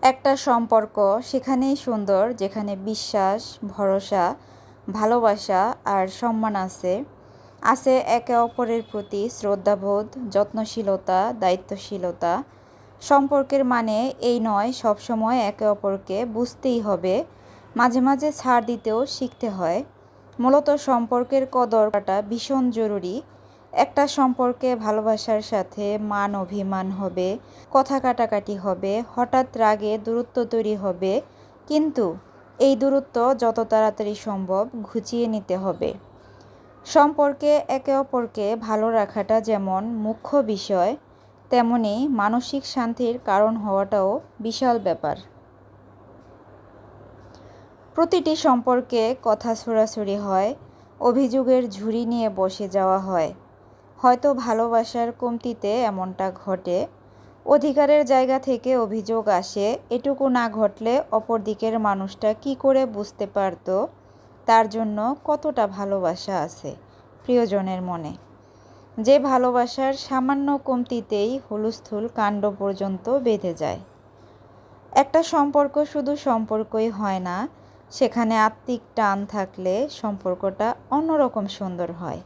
একটা সম্পর্ক সেখানেই সুন্দর যেখানে বিশ্বাস, ভরসা, ভালোবাসা আর সম্মান আছে। আছে একে অপরের প্রতি শ্রদ্ধাবোধ, যত্নশীলতা, দায়িত্বশীলতা। সম্পর্কের মানে এই নয় সবসময় একে অপরকে বুঝতেই হবে, মাঝে মাঝে ছাড় দিতেও শিখতে হয়। মূলত সম্পর্কের কদর করাটা ভীষণ জরুরি। একটা সম্পর্কে ভালোবাসার সাথে মান অভিমান হবে, কথা কাটাকাটি হবে, হঠাৎ রাগে দূরত্ব তৈরি হবে, কিন্তু এই দূরত্ব যত তাড়াতাড়ি সম্ভব ঘুচিয়ে নিতে হবে। সম্পর্কে একে অপরকে ভালো রাখাটা যেমন মুখ্য বিষয়, তেমনি মানসিক শান্তির কারণ হওয়াটাও বিশাল ব্যাপার। প্রতিটি সম্পর্কে কথা ছোড়াছুড়ি হয়, অভিযোগের ঝুড়ি নিয়ে বসে যাওয়া হয়। হয়তো ভালোবাসার কমতিতে এমনটা ঘটে, অধিকারের জায়গা থেকে অভিযোগ আসে। এটুকু না ঘটলে অপর দিকের মানুষটা কি করে বুঝতে পারত তার জন্য কতটা ভালোবাসা আছে প্রিয়জনের মনে। যে ভালোবাসার সামান্য কমতিতেই হুলস্থুল কাণ্ড পর্যন্ত বেঁধে যায়। একটা সম্পর্ক শুধু সম্পর্কই হয় না, সেখানে আত্মিক টান থাকলে সম্পর্কটা অন্যরকম সুন্দর হয়।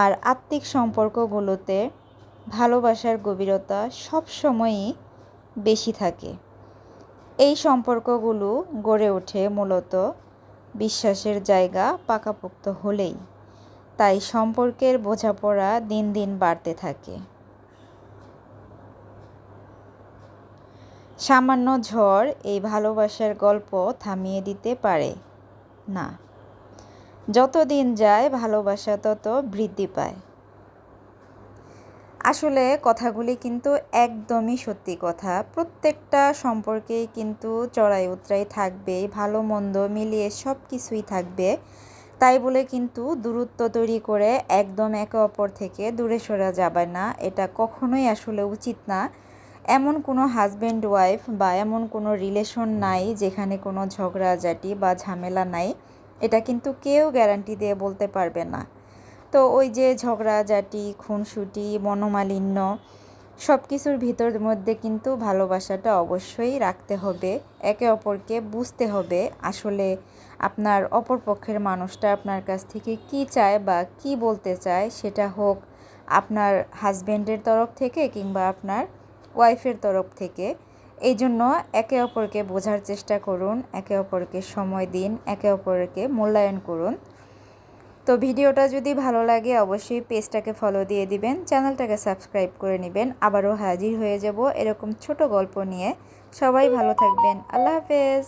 আর আত্মিক সম্পর্কগুলোতে ভালোবাসার গভীরতা সবসময়ই বেশি থাকে। এই সম্পর্কগুলো গড়ে ওঠে মূলত বিশ্বাসের জায়গা পাকাপোক্ত হলেই। তাই সম্পর্কের বোঝাপড়া দিন দিন বাড়তে থাকে। সামান্য ঝড় এই ভালোবাসার গল্প থামিয়ে দিতে পারে না। যত দিন যায় ভালোবাসা তত বৃদ্ধি পায়। আসলে কথাগুলি কিন্তু একদমই সত্যি কথা। প্রত্যেকটা সম্পর্কেই কিন্তু চড়াই উতরাই থাকবেই, ভালো মন্দ মিলিয়ে সব কিছুই থাকবে। তাই বলে কিন্তু দূরত্ব তৈরি করে একদম একে অপর থেকে দূরে সরে যাবে না, এটা কখনোই আসলে উচিত না। এমন কোনো হাজব্যান্ড ওয়াইফ বা এমন কোনো রিলেশন নাই যেখানে কোনো ঝগড়াঝাটি বা ঝামেলা নাই, এটা কিন্তু কেউ গ্যারান্টি দিয়ে বলতে পারবে না। তো ওই যে ঝগড়াঝাটি, খুনসুটি, মনোমালিন্য সব কিছুর ভিতর মধ্যে কিন্তু ভালোবাসাটা অবশ্যই রাখতে হবে। একে অপরকে বুঝতে হবে আসলে আপনার অপরপক্ষের মানুষটা আপনার কাছ থেকে কি চায় বা কি বলতে চায়, সেটা হোক আপনার হাজব্যান্ডের তরফ থেকে কিংবা আপনার ওয়াইফের তরফ থেকে। এই জন্য একে অপরকে বোঝার চেষ্টা করুন, একে অপরকে সময় দিন, একে অপরকে মূল্যায়ন করুন। তো ভিডিওটা যদি ভালো লাগে অবশ্যই পেজটাকে ফলো দিয়ে দিবেন, চ্যানেলটাকে সাবস্ক্রাইব করে নেবেন। আবারও হাজির হয়ে যাব এরকম ছোট গল্প নিয়ে। সবাই ভালো থাকবেন। আল্লাহ হাফেজ।